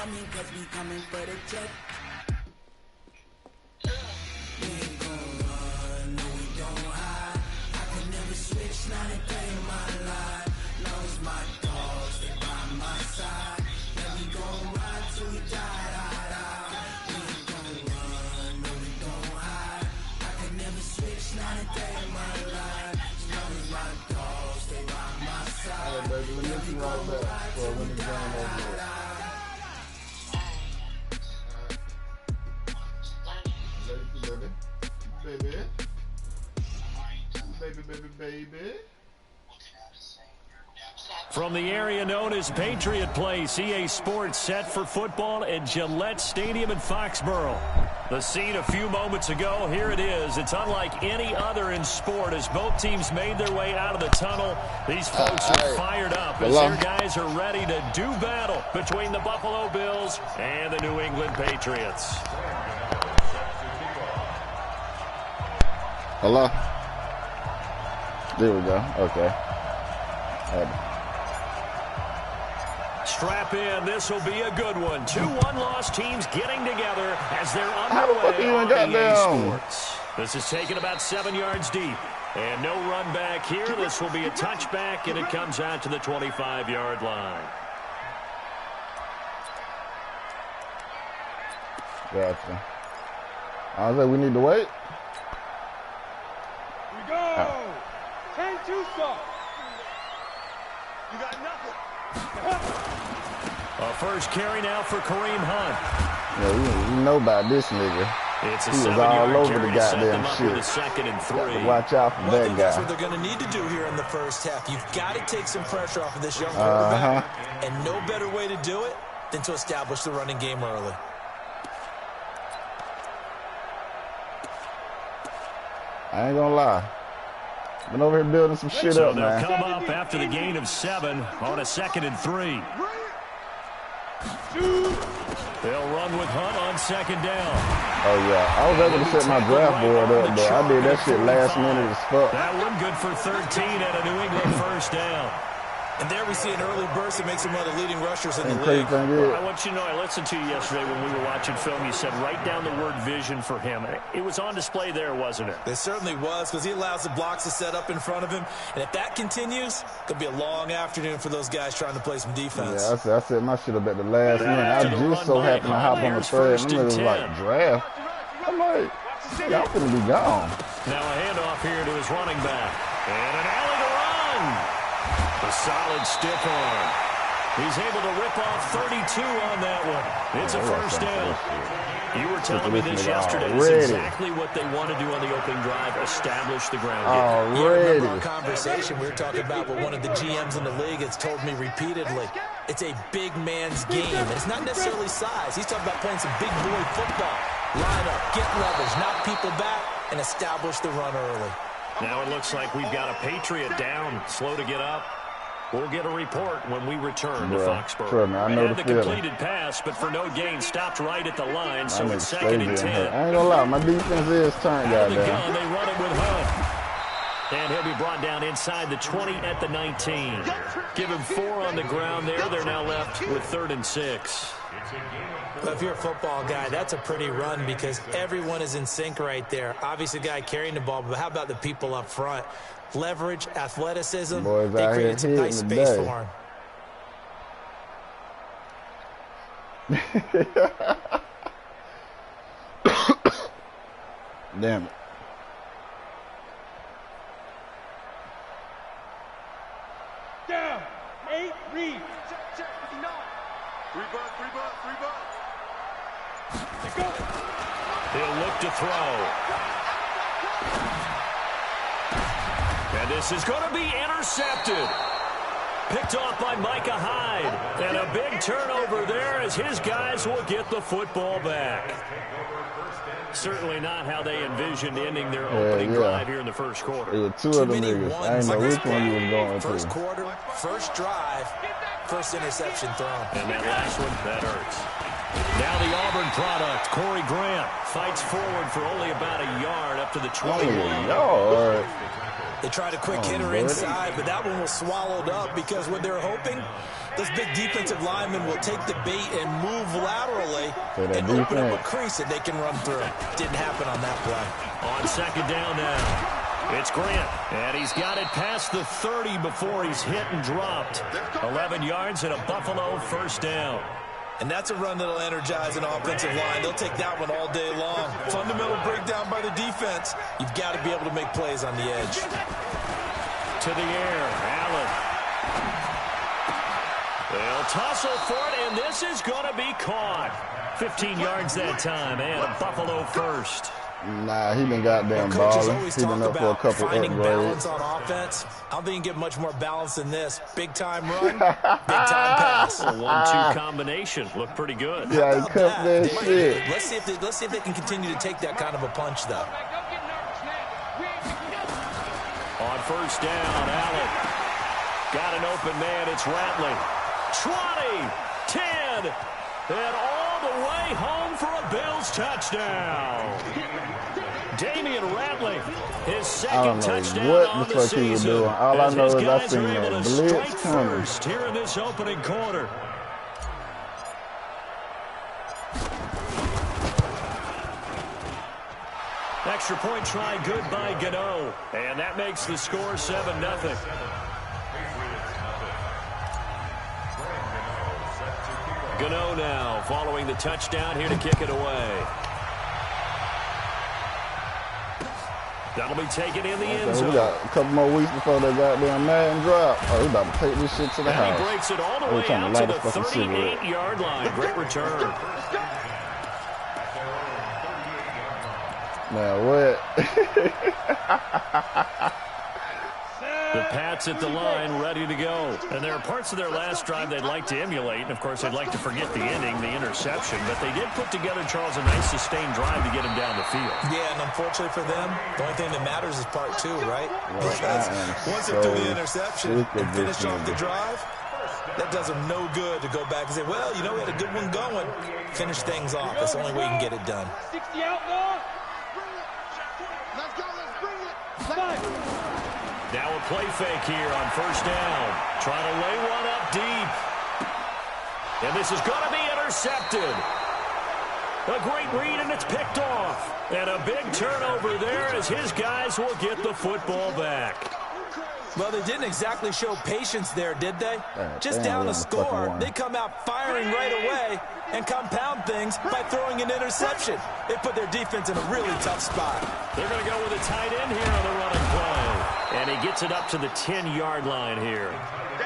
coming, cause we coming for the check. We ain't gon' run, no we don't hide. I can never switch, not a day in my life. Long as my dogs, they by my side. Yeah, we gon' ride till we die, die, die. We ain't gon' run, no we don't hide. I can never switch, not a day in my life. As long as my dogs, they by my side. Alright, baby, let me right back for when the game over. Baby. From the area known as Patriot Place, EA Sports set for football at Gillette Stadium in Foxborough. The scene a few moments ago, here it is. It's unlike any other in sport as both teams made their way out of the tunnel. These folks are fired up as their guys are ready to do battle between the Buffalo Bills and the New England Patriots. Hello? There we go. Okay. Strap in. This will be a good one. 2 one-loss teams getting together as they're underway on EA Sports. This is taken about 7 yards deep. And no run back here. This will be a touchback, and it comes out to the 25-yard line. Gotcha. I was like, we need to wait. We go. 10-2 stop. You got nothing. A first carry now for Kareem Hunt. Yeah, you know about this nigga. It's a he was 7-yard all over carry the to set them goddamn up shit. with a 2nd and 3. Got to watch out for that guy. That's what they're going to need to do here in the first half. You've got to take some pressure off of this young quarterback. And no better way to do it than to establish the running game early. I ain't gonna lie. Been over here building some shit up, man. They'll come up after the gain of 7 on a 2nd and 3. They'll run with Hunt on 2nd down. Oh, yeah. I was able to set my draft board up, but I did that shit last minute as fuck. That one good for 13 and a New England first down. And there we see an early burst that makes him one of the leading rushers in the league. Well, I want you to know, I listened to you yesterday when we were watching film. You said write down the word vision for him. It was on display there, wasn't it? It certainly was, because he allows the blocks to set up in front of him. And if that continues, it could be a long afternoon for those guys trying to play some defense. Yeah, I set my shit up at the last minute. I just so happened to hop on the thread. And it was like, draft? I'm like, y'all finna be gone. Now a handoff here to his running back. And an alley to run. A solid stiff arm. He's able to rip off 32 on that one. It's a first down. You were telling me this yesterday. It's exactly what they want to do on the opening drive, establish the ground game. Yeah, remember our conversation we were talking about with one of the GMs in the league has told me repeatedly, it's a big man's game. And it's not necessarily size. He's talking about playing some big boy football. Line up, get leverage, knock people back, and establish the run early. Now it looks like we've got a Patriot down, slow to get up. We'll get a report when we return to Foxborough. Sure, man, I know the completed pass, but for no gain, stopped right at the line, so it's 2nd and 10. I ain't gonna lie, my defense is turned, goddamn. They run it with Hunt. And he'll be brought down inside the 20 at the 19. Give him 4 on the ground there. They're now left with 3rd and 6. Well, if you're a football guy, that's a pretty run because everyone is in sync right there. Obviously, the guy carrying the ball, but how about the people up front? Leverage, athleticism, boys they created some nice space for him. Damn it. Down. 8, read. Check, 9. 3 bucks. Let's go. He'll look to throw. And this is going to be intercepted. Picked off by Micah Hyde. And a big turnover there as his guys will get the football back. Certainly not how they envisioned ending their opening drive here in the first quarter. It was 2 of them niggas. I didn't know which one you was going to. First quarter, first drive, first interception thrown. And that last one, that hurts. Now the Auburn product, Corey Grant, fights forward for only about a yard up to the 20. They tried a quick hitter inside, but that one was swallowed up because what they're hoping, those big defensive linemen will take the bait and move laterally and open up a crease that they can run through. Didn't happen on that play. On second down now, it's Grant, and he's got it past the 30 before he's hit and dropped. 11 yards and a Buffalo first down. And that's a run that'll energize an offensive line. They'll take that one all day long. Fundamental breakdown by the defense. You've got to be able to make plays on the edge. To the air, Allen. They'll tussle for it, and this is going to be caught. 15 yards that time, and a Buffalo first. Nah, he been goddamn balling. He been up for a couple finding balance upgrades. on offense. I don't think you can get much more balance than this. Big time run, big time pass. 1-2 combination looked pretty good. Yeah, he cut that shit. Let's see if they can continue to take that kind of a punch, though. On first down, Allen got an open man. It's Ratley. 20, 10, and all the way home for a Bills touchdown. Damian Ratley, his second touchdown on the season. He was doing. All I know is I seen that blitz coming. First here in this opening quarter. Extra point try good by Gano, and that makes the score 7-0. Gano now following the touchdown here to kick it away. That'll be taken in the end zone. We got a couple more weeks before they goddamn Madden drop. Oh, we about to take this shit to the house. He breaks it all the way out to the 38-yard line. Great return. Now what? The Pats at the line, ready to go. And there are parts of their last drive they'd like to emulate. And, of course, they'd like to forget the ending, the interception. But they did put together, Charles, a nice sustained drive to get him down the field. Yeah, and unfortunately for them, the only thing that matters is part two, right? Well, because once they threw the interception and finish off the drive, that does them no good to go back and say, well, you know, we had a good one going. Finish things off. That's the only way you can get it done. 60 outlaw. Let's go, let's bring it. Now a play fake here on first down. Trying to lay one up deep. And this is going to be intercepted. A great read, and it's picked off. And a big turnover there as his guys will get the football back. Well, they didn't exactly show patience there, did they? Just down a score, they come out firing right away and compound things by throwing an interception. They put their defense in a really tough spot. They're going to go with a tight end here on the running play. And he gets it up to the 10-yard line here.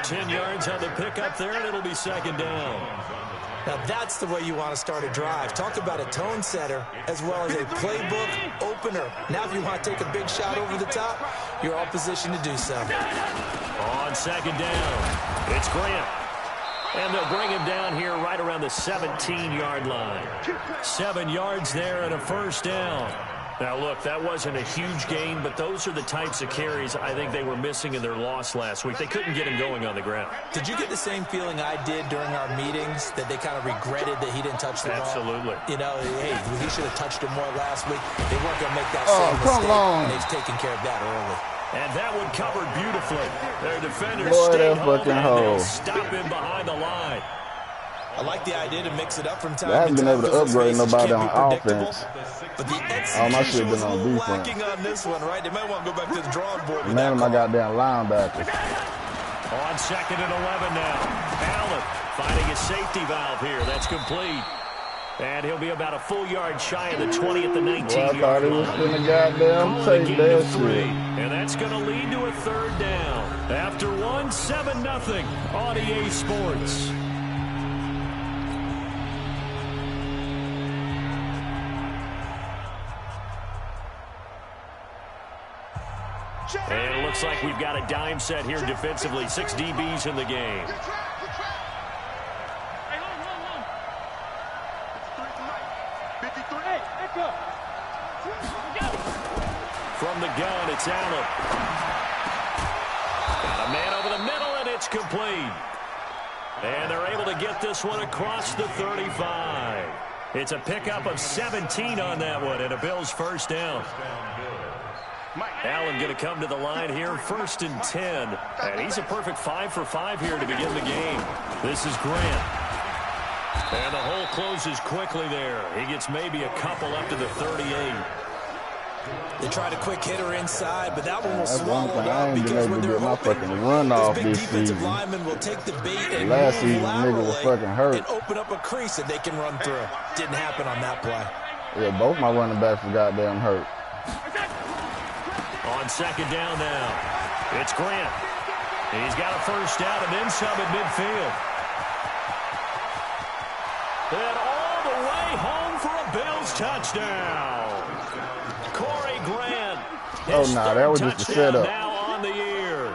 10 yards on the pickup there, and it'll be second down. Now that's the way you want to start a drive. Talk about a tone setter as well as a playbook opener. Now if you want to take a big shot over the top, you're all positioned to do so. On second down, it's Grant. And they'll bring him down here right around the 17-yard line. 7 yards there and a first down. Now, look, that wasn't a huge gain, but those are the types of carries I think they were missing in their loss last week. They couldn't get him going on the ground. Did you get the same feeling I did during our meetings, that they kind of regretted that he didn't touch the ball? Absolutely. You know, hey, he should have touched him more last week. They weren't going to make that same mistake, and they've taken care of that early. And that one covered beautifully. Their defenders stayed home, and they'll stop him behind the line. I like the idea to mix it up from time to time. I haven't been able to upgrade nobody on offense. But the all my shit been on defense. Lacking on this one, right? They might want to go back to the drawing board. Man, my goddamn linebackers. On second and 11 now. Allen finding his safety valve here. That's complete. And he'll be about a full yard shy of the 20 at the 19-yard line. I thought he was going to goddamn take that shit. And that's going to lead to a third down. After 7-0 on EA Sports. And it looks like we've got a dime set here defensively. 6 DBs in the game. From the gun, it's Allen. Got a man over the middle, and it's complete. And they're able to get this one across the 35. It's a pickup of 17 on that one, and a Bills first down. Allen going to come to the line here, 1st and 10. And he's a perfect 5 for 5 here to begin the game. This is Grant. And the hole closes quickly there. He gets maybe a couple up to the 38. They tried a quick hitter inside, but that one will swallow it I up ain't because been when able to they're get my hoping, fucking run off big this defensive season. linemen will take the bait and Last move season, nigga was laterally fucking hurt. and open up a crease that they can run through. Didn't happen on that play. Yeah, both my running backs were goddamn hurt. On 2nd down now, it's Grant. He's got a first down and then some at midfield. And all the way home for a Bills touchdown. Corey Grant. Oh, nah, that was just a setup. Now on the year.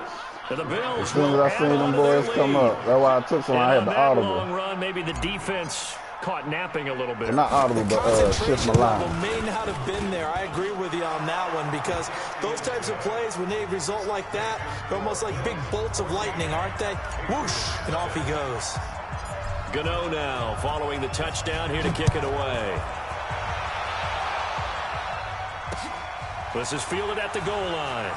And the Bills As soon as I seen them boys come up, that's why I took some. I had the audible. Long run, maybe the defense caught napping a little bit. Well, not audible, but shift my line. May not have been there. I agree with you on that one because those types of plays, when they result like that, they're almost like big bolts of lightning, aren't they? Whoosh, and off he goes. Gano now following the touchdown here to kick it away. This is fielded at the goal line.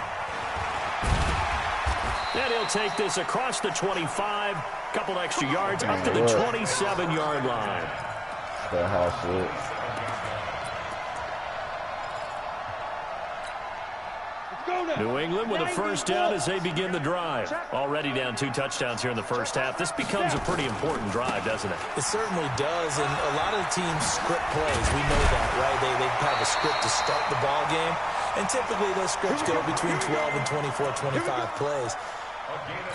And he'll take this across the 25. Couple extra yards up to the 27-yard line. That high shit. New England with a first down as they begin the drive. Already down 2 touchdowns here in the first half. This becomes a pretty important drive, doesn't it? It certainly does, and a lot of the teams script plays. We know that, right? They have a script to start the ball game, and typically those scripts go between 12 and 24, 25 plays.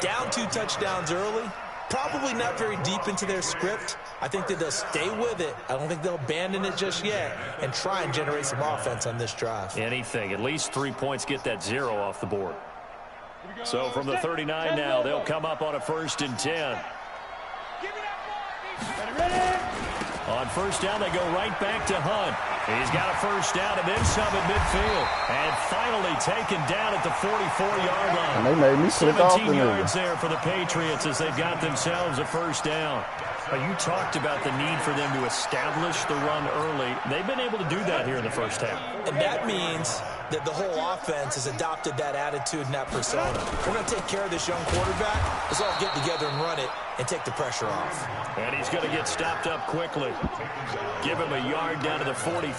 Down 2 touchdowns early, probably not very deep into their script. I think that they'll stay with it. I don't think they'll abandon it just yet and try and generate some offense on this drive. Anything. At least 3 points get that 0 off the board. So from the 39 now, they'll come up on a 1st and 10. On first down, they go right back to Hunt. He's got a first down and then some at midfield. And finally taken down at the 44-yard line. And they made me click off the 17 yards there for the Patriots as they've got themselves a first down. You talked about the need for them to establish the run early. They've been able to do that here in the first half. And that means that the whole offense has adopted that attitude and that persona. We're going to take care of this young quarterback. Let's all get together and run it and take the pressure off. And he's going to get stopped up quickly. Give him a yard down to the 43.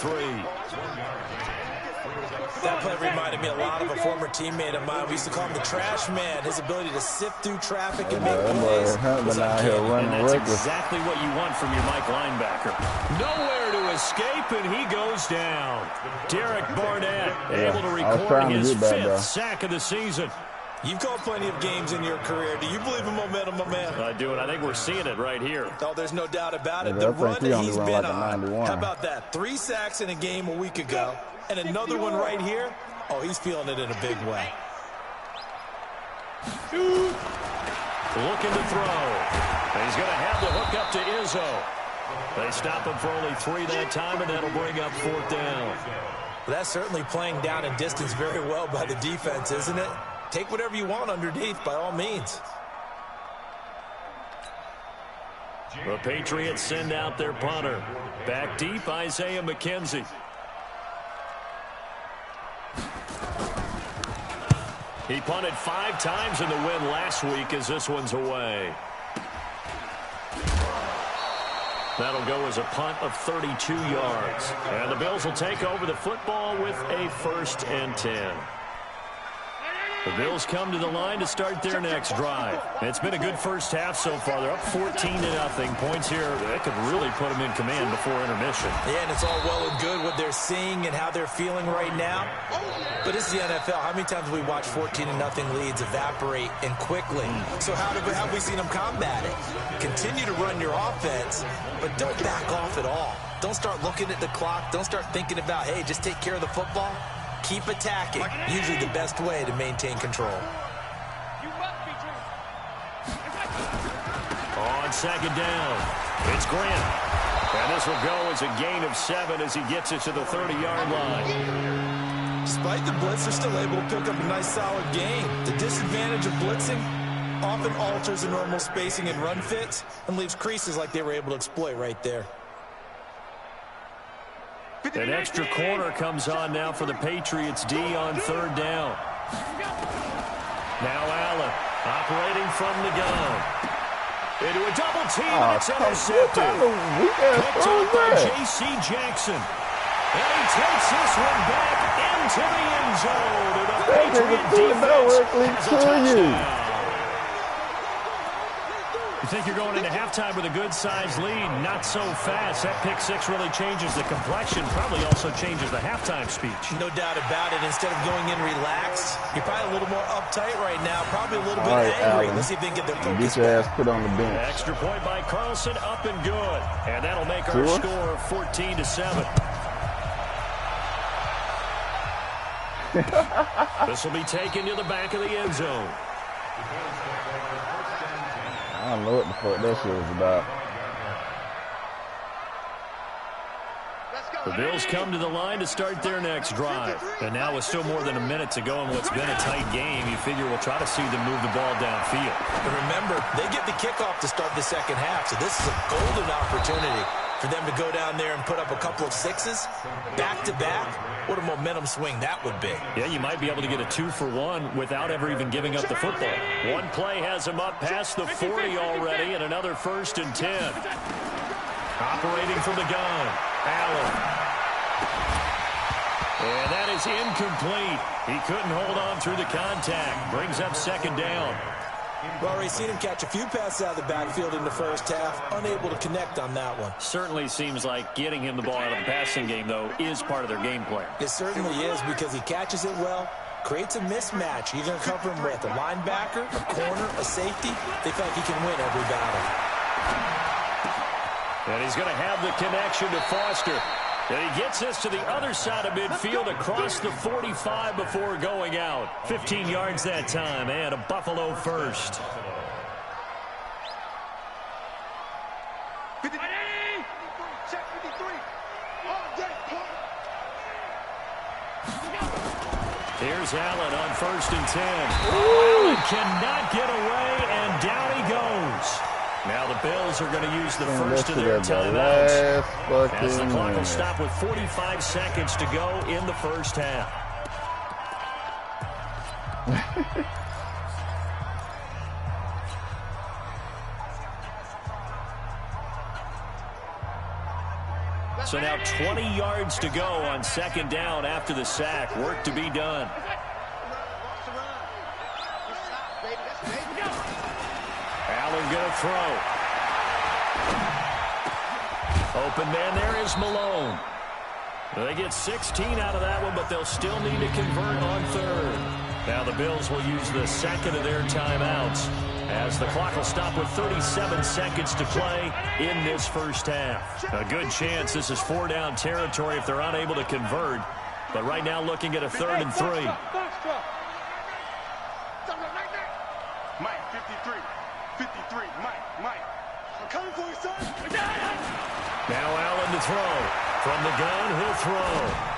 That play reminded me a lot of a former teammate of mine. We used to call him the trash man. His ability to sift through traffic and make plays. And that's exactly what you want from your Mike linebacker. Nowhere to escape, and he goes down. Derek Barnett able to record his 5th sack of the season. You've called plenty of games in your career. Do you believe in momentum, my man? I do, and I think we're seeing it right here. Oh, there's no doubt about it. Yeah, the run that he's been like on. How about that? 3 sacks in a game a week ago, and another one right here. Oh, he's feeling it in a big way. Looking to throw. He's going to have the hook up to Izzo. They stop him for only 3 that time, and that'll bring up 4th down. Well, that's certainly playing down and distance very well by the defense, isn't it? Take whatever you want underneath, by all means. The Patriots send out their punter. Back deep, Isaiah McKenzie. He punted 5 times in the win last week as this one's away. That'll go as a punt of 32 yards. And the Bills will take over the football with a 1st and 10. The Bills come to the line to start their next drive. It's been a good first half so far. They're up 14-0. Points here, that could really put them in command before intermission. Yeah, and it's all well and good what they're seeing and how they're feeling right now. But this is the NFL. How many times have we watched 14-0 leads evaporate and quickly? So how have we seen them combat it? Continue to run your offense, but don't back off at all. Don't start looking at the clock. Don't start thinking about, hey, just take care of the football. Keep attacking. Usually the best way to maintain control. On 2nd down, it's Grant. And this will go as a gain of 7 as he gets it to the 30-yard line. Despite the blitz, they're still able to pick up a nice solid gain. The disadvantage of blitzing often alters the normal spacing and run fits and leaves creases like they were able to exploit right there. An extra corner comes on now for the Patriots D on 3rd down. Now Allen operating from the gun. Into a double team, and it's intercepted. Picked up by J.C. Jackson. And he takes this one back into the end zone. And the Patriot defense has a touchdown. You think you're going into halftime with a good-sized lead? Not so fast. That pick six really changes the complexion, probably also changes the halftime speech. No doubt about it. Instead of going in relaxed, you're probably a little more uptight right now, probably a little bit angry. Let's see if they can get their focus back. Get your ass put on the bench. Extra point by Carlson, up and good. And that'll make our score 14-7. This will be taken to the back of the end zone. I don't know what the fuck that shit was about. The Bills come to the line to start their next drive. And now with still more than a minute to go in what's been a tight game, you figure we'll try to see them move the ball downfield. And remember, they get the kickoff to start the second half, so this is a golden opportunity for them to go down there and put up a couple of sixes back-to-back. What a momentum swing that would be. Yeah, you might be able to get a 2-for-1 without ever even giving up the football. One play has him up past the 40 already, and another 1st and 10. Operating from the gun, Allen. And that is incomplete. He couldn't hold on through the contact. Brings up 2nd down. Well, already seen him catch a few passes out of the backfield in the first half. Unable to connect on that one. Certainly seems like getting him the ball out of the passing game, though, is part of their game plan. It certainly is, because he catches it well, creates a mismatch. You're going to cover him with a linebacker, a corner, a safety. They feel like he can win every battle. And he's going to have the connection to Foster. And he gets us to the other side of midfield across the 45 before going out. 15 yards that time, and a Buffalo first. Here's Allen on 1st and 10. Allen cannot get away, and down he goes. Now the Bills are going to use the first of their timeouts as the clock will stop with 45 seconds to go in the first half. So now 20 yards to go on 2nd down after the sack. Work to be done. Allen going to throw. Open man there is Malone. They get 16 out of that one, but they'll still need to convert on 3rd. Now the Bills will use the 2nd of their timeouts as the clock will stop with 37 seconds to play in this first half. A good chance this is 4-down territory if they're unable to convert. But right now looking at a 3rd and 3. Mike, 53. 53, Mike. I'm coming for you, son. Now Allen to throw. From the gun, he'll throw.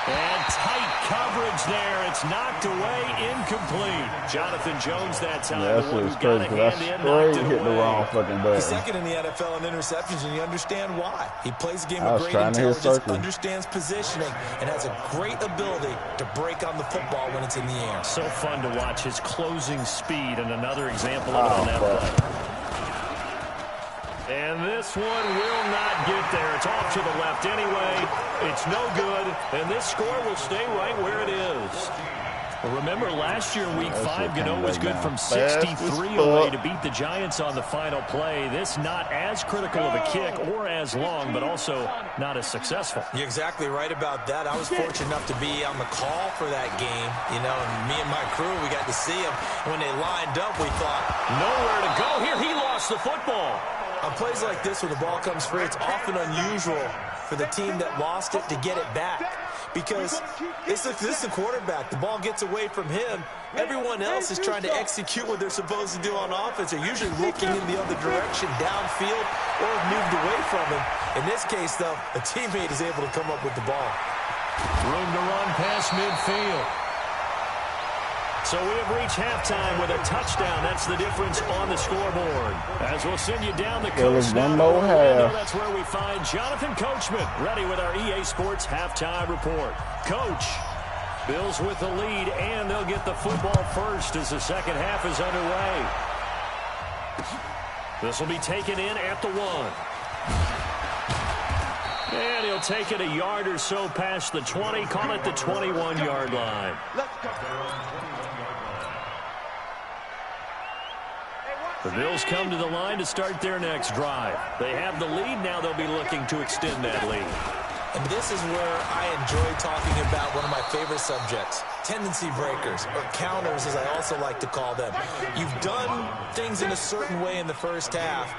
And tight coverage there. It's knocked away, incomplete. Jonathan Jones that time. Yeah, that shit was crazy, because I straight hit the wrong fucking button. He's 2nd in the NFL in interceptions, and you understand why. He plays a game of great intelligence, understands positioning, and has a great ability to break on the football when it's in the air. So fun to watch his closing speed, and another example of it on that play. And this one will not get there. It's off to the left anyway. It's no good, and this score will stay right where it is. Well, remember last year, Week 5, Gano was good from 63 away to beat the Giants on the final play. This not as critical of a kick or as long, but also not as successful. You're exactly right about that. I was fortunate enough to be on the call for that game. You know, and me and my crew, we got to see them. When they lined up, we thought, nowhere to go here. He lost the football. On plays like this, when the ball comes free, it's often unusual for the team that lost it to get it back. Because this is a quarterback. The ball gets away from him. Everyone else is trying to execute what they're supposed to do on offense. They're usually looking in the other direction, downfield, or moved away from him. In this case, though, a teammate is able to come up with the ball. Room to run past midfield. So So we have reached halftime with a touchdown. That's the difference on the scoreboard. As we'll send you down the coast now. One more half. That's where we find Jonathan Coachman, ready with our EA Sports halftime report. Coach, Bills with the lead, and they'll get the football first as the second half is underway. This will be taken in at the 1. And he'll take it a yard or so past the 20, call it the 21-yard line. The Bills come to the line to start their next drive. They have the lead. Now they'll be looking to extend that lead. And this is where I enjoy talking about one of my favorite subjects, tendency breakers, or counters as I also like to call them. You've done things in a certain way in the first half,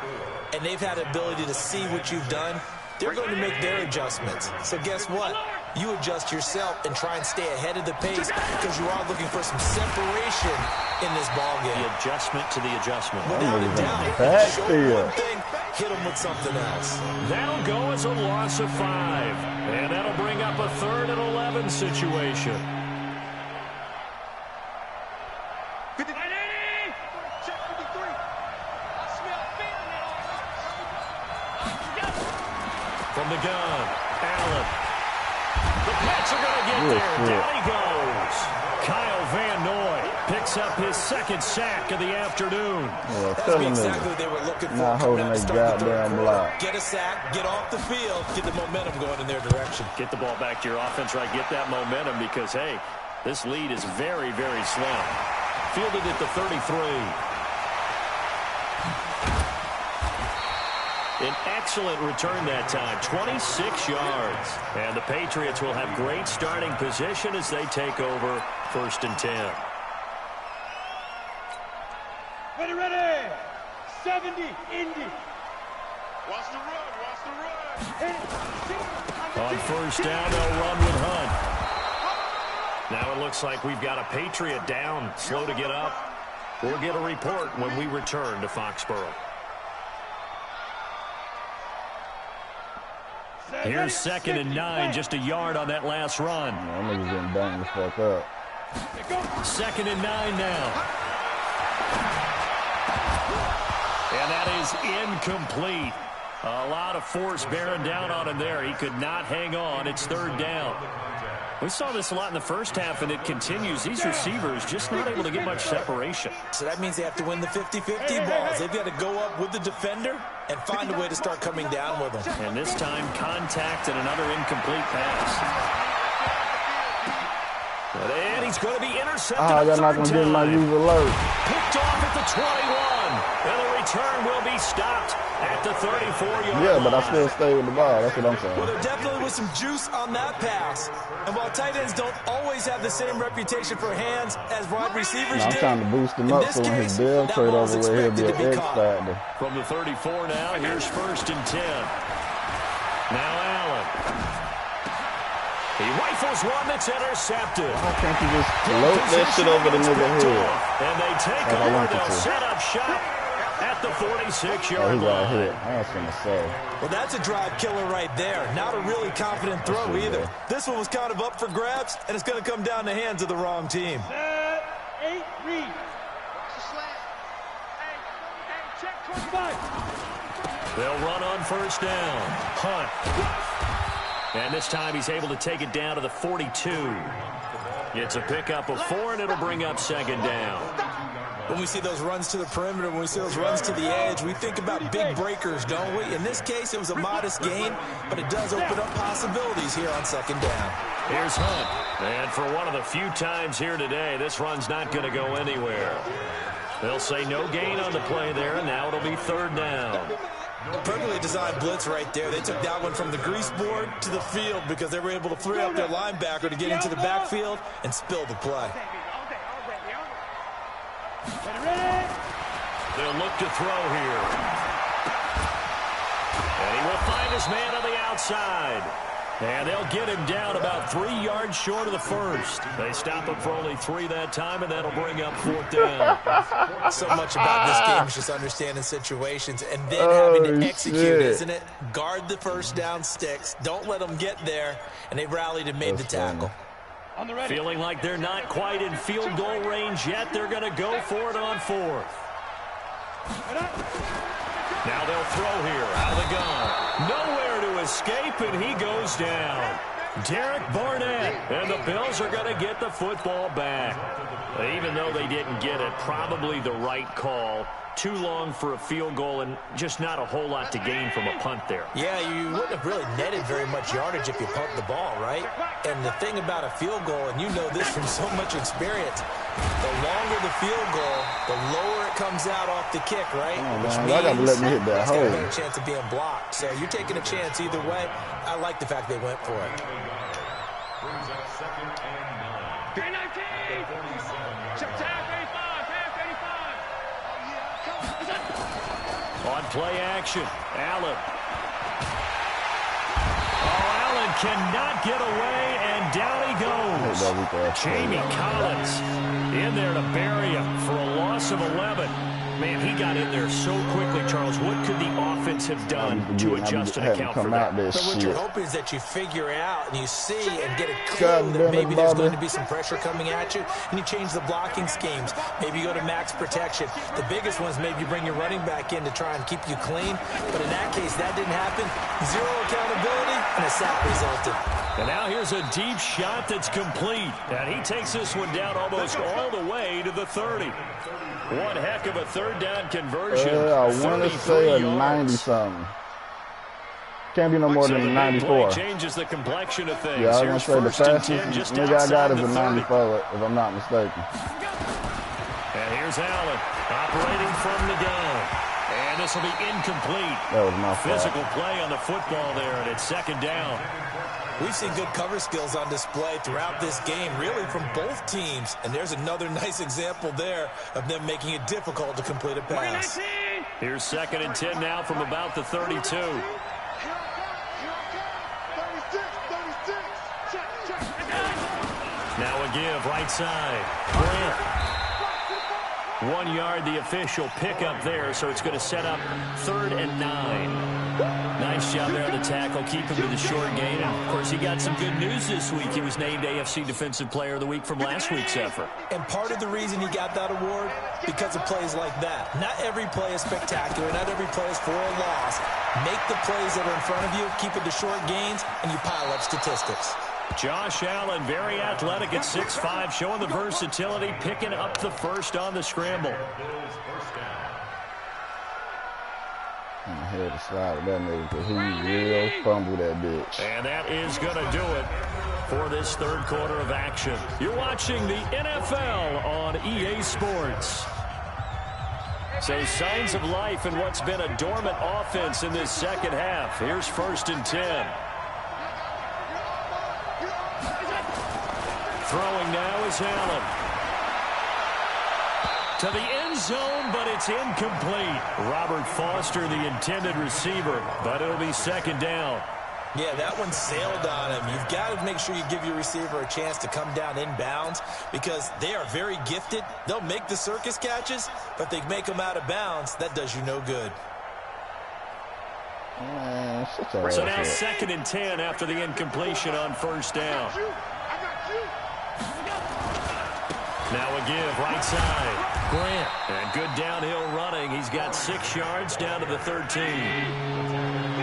and they've had the ability to see what you've done. They're going to make their adjustments. So guess what? You adjust yourself and try and stay ahead of the pace because you are looking for some separation in this ballgame. The adjustment to the adjustment. Without a doubt, show one thing, hit them with something else. That'll go as a loss of 5. And that'll bring up a 3rd and 11 situation. From the gun, Allen. The Pets are going to get there. Down he goes. Kyle Van Noy picks up his 2nd sack of the afternoon. That's exactly what they were looking for. Not holding a goddamn block. Get a sack, get off the field, get the momentum going in their direction. Get the ball back to your offense, right? Get that momentum because, hey, this lead is very, very slim. Fielded at the 33. An excellent return that time, 26 yards. And the Patriots will have great starting position as they take over 1st and 10. Ready. 70, Indy. Watch the run, watch the run. On 1st down, they'll run with Hunt. Now it looks like we've got a Patriot down, slow to get up. We'll get a report when we return to Foxborough. Here's 2nd and 9, just a yard on that last run. That nigga's getting banged the fuck up. 2nd and 9 now. And that is incomplete. A lot of force bearing down on him there. He could not hang on. It's 3rd down. We saw this a lot in the first half, and it continues. These receivers just not able to get much separation. So that means they have to win the 50-50 balls. They've got to go up with the defender and find a way to start coming down with them. And this time, contact and another incomplete pass. And he's going to be intercepted. Y'all not going to get my user alert. Picked off at the 21. And the return will be stopped at the 34-yard line. Yeah, but I still stay with the ball. That's what I'm saying. Well, there definitely was some juice on that pass. And while tight ends don't always have the same reputation for hands as wide receivers do, I'm trying to boost him up so when his bill trade over with, he'll be an X factor. From the 34 now, here's 1st and 10. Now Allen. He rifles one that's intercepted. Why can't you just float that shit over the nigga head? And they take over. They'll set up shop at the 46-yard line. Hit. I was going to say. Well, that's a drive killer right there. Not a really confident throw either. This one was kind of up for grabs, and it's going to come down the hands of the wrong team. 8, read. Check 25. They'll run on 1st down. Hunt. And this time he's able to take it down to the 42. It's a pickup of 4, and it'll bring up 2nd down. When we see those runs to the perimeter, when we see those runs to the edge, we think about big breakers, don't we? In this case, it was a modest gain, but it does open up possibilities here on 2nd down. Here's Hunt. And for one of the few times here today, this run's not going to go anywhere. They'll say no gain on the play there, and now it'll be 3rd down. Perfectly designed blitz right there. They took that one from the grease board to the field because they were able to free up their linebacker to get into the backfield and spill the play. They'll look to throw here. And he will find his man on the outside. And they'll get him down about 3 yards short of the 1st. They stop him for only 3 that time, and that'll bring up 4th down. So much about this game is just understanding situations and then having to execute, isn't it? Guard the 1st down sticks. Don't let them get there. And they rallied and made the tackle. On the ready. Feeling like they're not quite in field goal range yet. They're going to go for it on 4th. Now they'll throw here out of the gun. Nowhere to escape, and he goes down. Derek Barnett, and the Bills are going to get the football back. Even though they didn't get it, probably the right call. Too long for a field goal and just not a whole lot to gain from a punt there. Yeah, you wouldn't have really netted very much yardage if you pumped the ball, right? And the thing about a field goal, and you know this from so much experience, the longer the field goal, the lower it comes out off the kick, right? Which means I got to let me hit that hole. It's got a better chance of being blocked. So you're taking a chance either way. I like the fact they went for it. Brings up 2nd and 9. 319. Check tag 85. On play action, Allen. Oh, Allen cannot get away, and down he goes. Jamie Collins in there to bury him for a loss of 11. Man, he got in there so quickly, Charles. What could the offense have done to adjust and account for that? So what you're hoping is that you figure out and you see and get a clue that maybe there's going to be some pressure coming at you, and you change the blocking schemes. Maybe you go to max protection. The biggest one is maybe you bring your running back in to try and keep you clean. But in that case, that didn't happen. Zero accountability, and a sack resulted. And now here's a deep shot that's complete. And he takes this one down almost all the way to the 30. One heck of a third down conversion. I want to say a 90-something. Can't be no more than a 94. Changes the complexion of things. Yeah, I was going to say the fastest nigga I got is a 94, if I'm not mistaken. And here's Allen operating from the gun. And this will be incomplete. That was my fault. Physical play on the football there, and it's 2nd down. We've seen good cover skills on display throughout this game, really from both teams. And there's another nice example there of them making it difficult to complete a pass. Here's 2nd and 10 now from about the 32. Now a give, right side. Grant. 1 yard, the official pickup there, so it's going to set up 3rd and 9. Nice job there on the tackle, keep him to the short gain. And, of course, he got some good news this week. He was named AFC Defensive Player of the Week from last week's effort. And part of the reason he got that award, because of plays like that. Not every play is spectacular. Not every play is for a loss. Make the plays that are in front of you, keep it to short gains, and you pile up statistics. Josh Allen, very athletic at 6'5", showing the versatility, picking up the first on the scramble. I had to slide with that nigga because he real fumble that bitch. And that is going to do it for this 3rd quarter of action. You're watching the NFL on EA Sports. So signs of life in what's been a dormant offense in this 2nd half. Here's 1st and 10. Throwing now is Allen. To the end zone, but it's incomplete. Robert Foster, the intended receiver, but it'll be 2nd down. Yeah, that one sailed on him. You've got to make sure you give your receiver a chance to come down inbounds because they are very gifted. They'll make the circus catches, but they make them out of bounds. That does you no good. So now 2nd and 10 after the incompletion on 1st down. Now a give, right side. Grant. And good downhill running. He's got 6 yards down to the 13.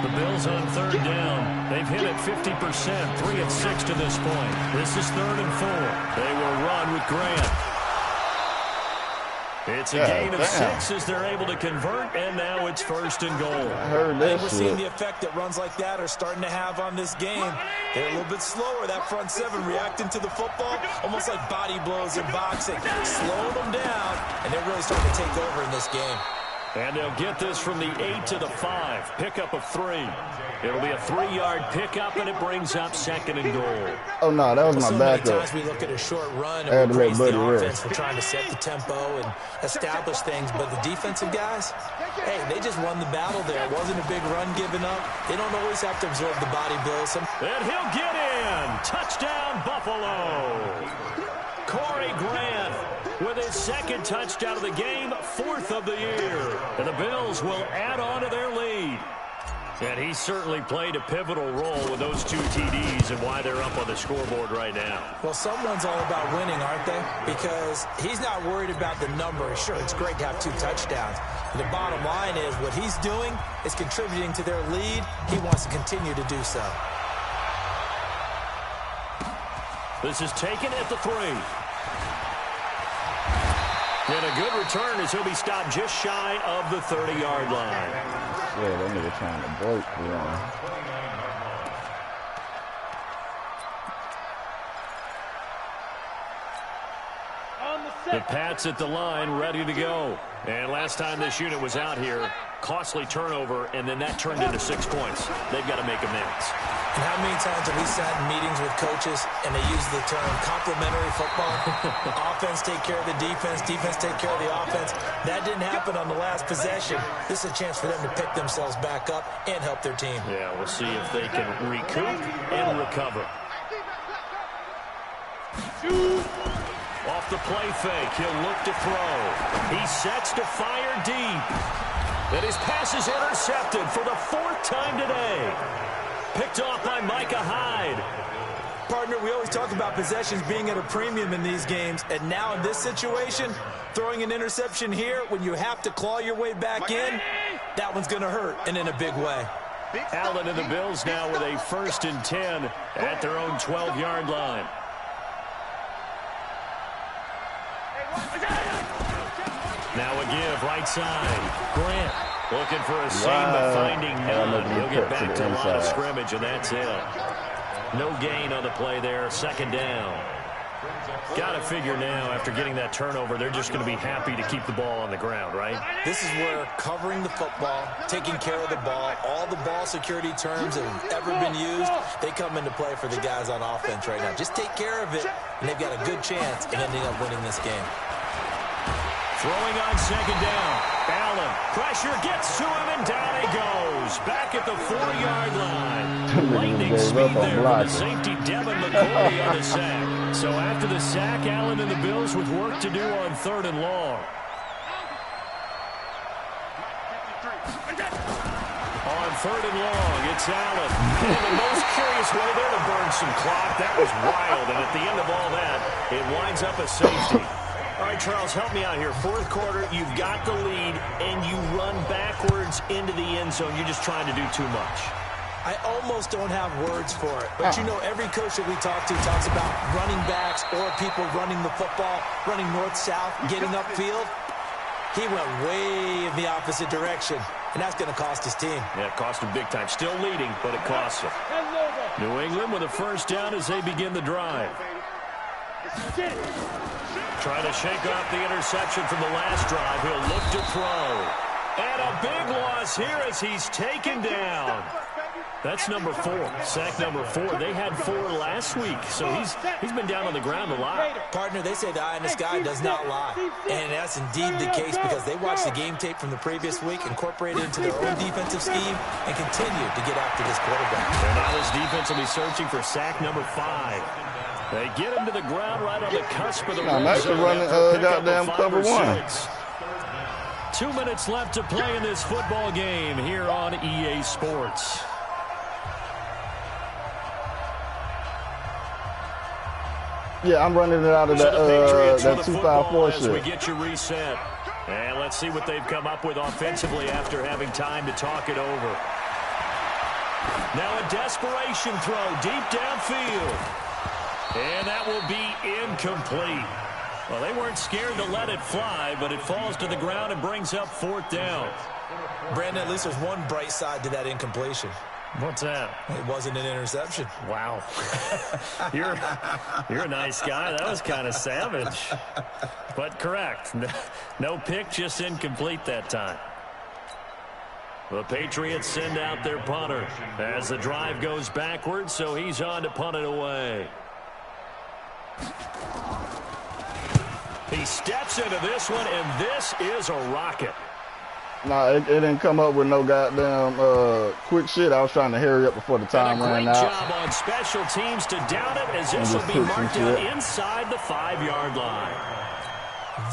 The Bills on 3rd down. They've hit it 50%, 3 of 6 to this point. This is 3rd and 4. They will run with Grant. It's a gain of 6 as they're able to convert, and now it's 1st and goal. I heard that We're seeing the effect that runs like that are starting to have on this game. They're a little bit slower, that front 7, reacting to the football, almost like body blows in boxing. Slowing them down, and they're really starting to take over in this game. And they'll get this from the 8 to the 5. Pickup of 3. It'll be a 3-yard pickup, and it brings up 2nd and goal. Oh, no, that was my backup. So many times we look at a short run and we praise the offense for trying to set the tempo and establish things. But the defensive guys, hey, they just won the battle there. It wasn't a big run given up. They don't always have to absorb the body blows. And he'll get in. Touchdown, Buffalo. Corey Grant with his 2nd touchdown of the game, 4th of the year. And the Bills will add on to their lead. And he certainly played a pivotal role with those 2 TDs and why they're up on the scoreboard right now. Well, someone's all about winning, aren't they? Because he's not worried about the number. Sure, it's great to have 2 touchdowns. But the bottom line is what he's doing is contributing to their lead. He wants to continue to do so. This is taken at the 3. And a good return as he'll be stopped just shy of the 30-yard line. Yeah, that nigga trying to break the run. The Pats at the line, ready to go. And last time this unit was out here, costly turnover, and then that turned into 6 points. They've got to make amends. And how many times have we sat in meetings with coaches and they use the term complementary football? Offense take care of the defense, defense take care of the offense. That didn't happen on the last possession. This is a chance for them to pick themselves back up and help their team. Yeah, we'll see if they can recoup and recover. Off the play fake, he'll look to throw. He sets to fire deep. And his pass is intercepted for the 4th time today. Picked off by Micah Hyde. Partner, we always talk about possessions being at a premium in these games. And now in this situation, throwing an interception here when you have to claw your way back in, that one's going to hurt, and in a big way. Allen and the Bills now with a 1st and 10 at their own 12-yard line. Now a give, right side. Grant looking for a seam, but finding none. He'll get back to the line of scrimmage, and that's it. No gain on the play there. 2nd down. Got to figure now, after getting that turnover, they're just going to be happy to keep the ball on the ground, right? This is where covering the football, taking care of the ball, all the ball security terms that have ever been used, they come into play for the guys on offense right now. Just take care of it, and they've got a good chance of ending up winning this game. Throwing on 2nd down. Allen, pressure gets to him, and down he goes. Back at the 4-yard line. Lightning speed there from the safety, Devin McCourty on the sack. So after the sack, Allen and the Bills with work to do on 3rd and long. On 3rd and long, it's Allen. And the most curious way there to burn some clock. That was wild, and at the end of all that, it winds up a safety. All right, Charles, help me out here. 4th quarter, you've got the lead, and you run backwards into the end zone. You're just trying to do too much. I almost don't have words for it. But, you know, every coach that we talk to talks about running backs or people running the football, running north-south, getting upfield. He went way in the opposite direction, and that's going to cost his team. Yeah, it cost him big time. Still leading, but it costs him. New England with a 1st down as they begin the drive. Trying to shake off the interception from the last drive. He'll look to throw. And a big loss here as he's taken down. That's number 4. Sack number 4. They had 4 last week, so he's been down on the ground a lot. Partner, they say the eye in the sky does not lie. And that's indeed the case because they watched the game tape from the previous week, incorporated it into their own defensive scheme, and continued to get after this quarterback. And now this defense will be searching for sack number 5. They get him to the ground right on the cusp of the red zone. Running goddamn cover 1. 2 minutes left to play in this football game here on EA Sports. Yeah, I'm running it out of that 2-5-4 shit. As we get you reset. And let's see what they've come up with offensively after having time to talk it over. Now a desperation throw deep downfield. And that will be incomplete. Well, they weren't scared to let it fly, but it falls to the ground and brings up 4th down. Brandon, at least there's one bright side to that incompletion. What's that? It wasn't an interception. Wow. You're a nice guy. That was kind of savage. But correct. No pick, just incomplete that time. The Patriots send out their punter as the drive goes backwards, so he's on to punt it away. He steps into this one, and this is a rocket. Nah, it didn't come up with no goddamn quick shit. I was trying to hurry up before the time ran out. Great job on special teams to down it, as this will be marked out inside the 5-yard line.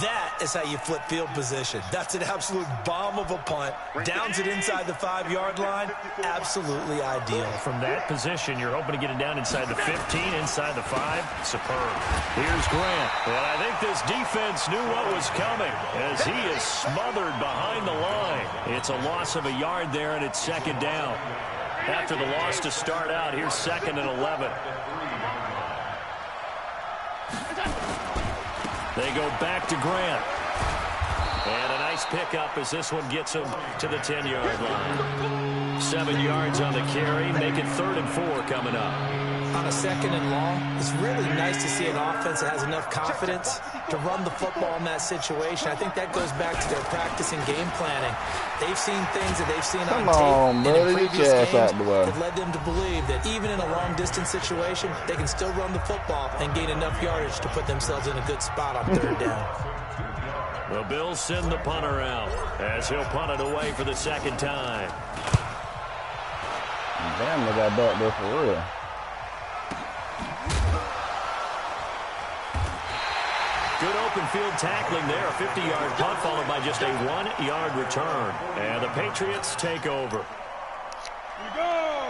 That is how you flip field position. That's an absolute bomb of a punt. Downs it inside the 5-yard line. Absolutely ideal. From that position, you're hoping to get it down inside the 15, inside the 5. Superb. Here's Grant. And I think this defense knew what was coming as he is smothered behind the line. It's a loss of a yard there, and it's second down. After the loss to start out, here's 2nd and 11. They go back to Grant. And a nice pickup as this one gets him to the 10-yard line. 7 yards on the carry. Make it 3rd and 4 coming up. On a 2nd and long, it's really nice to see an offense that has enough confidence to run the football in that situation. I think that goes back to their practice and game planning. They've seen things that they've seen on tape and in previous games that led them to believe that even in a long-distance situation, they can still run the football and gain enough yardage to put themselves in a good spot on 3rd down. The Bills send the punter out as he'll punt it away for the 2nd time. Damn, they got back there for real. Good open field tackling there. A 50-yard punt followed by just a 1-yard return. And the Patriots take over.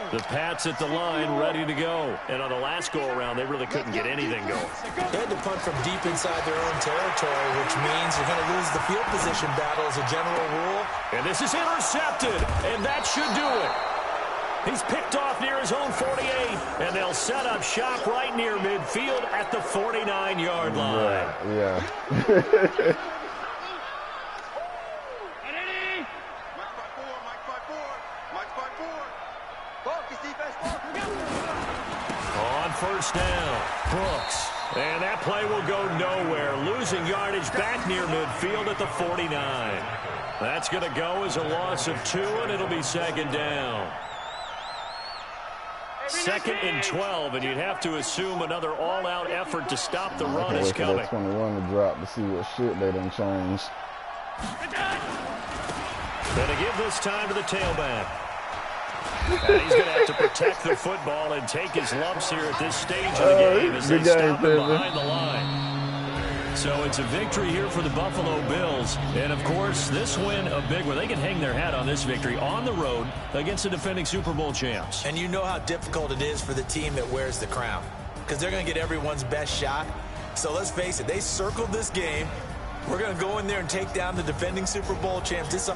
The Pats at the line, ready to go. And on the last go-around, they really couldn't get anything going. They had to punt from deep inside their own territory, which means you're going to lose the field position battle as a general rule. And this is intercepted, and that should do it. He's picked off near his own 48, and they'll set up shop right near midfield at the 49-yard line. Yeah. On 1st down, Brooks. And that play will go nowhere. Losing yardage back near midfield at the 49. That's going to go as a loss of 2, and it'll be 2nd down. 2nd and 12, and you'd have to assume another all-out effort to stop the run is coming. That 21 to drop to see what shit they done changed. Going to give this time to the tailback. And he's going to have to protect the football and take his lumps here at this stage of the game as they stop him behind the line. So it's a victory here for the Buffalo Bills. And, of course, this win a big one. They can hang their hat on this victory on the road against the defending Super Bowl champs. And you know how difficult it is for the team that wears the crown because they're going to get everyone's best shot. So let's face it, they circled this game. We're going to go in there and take down the defending Super Bowl champs.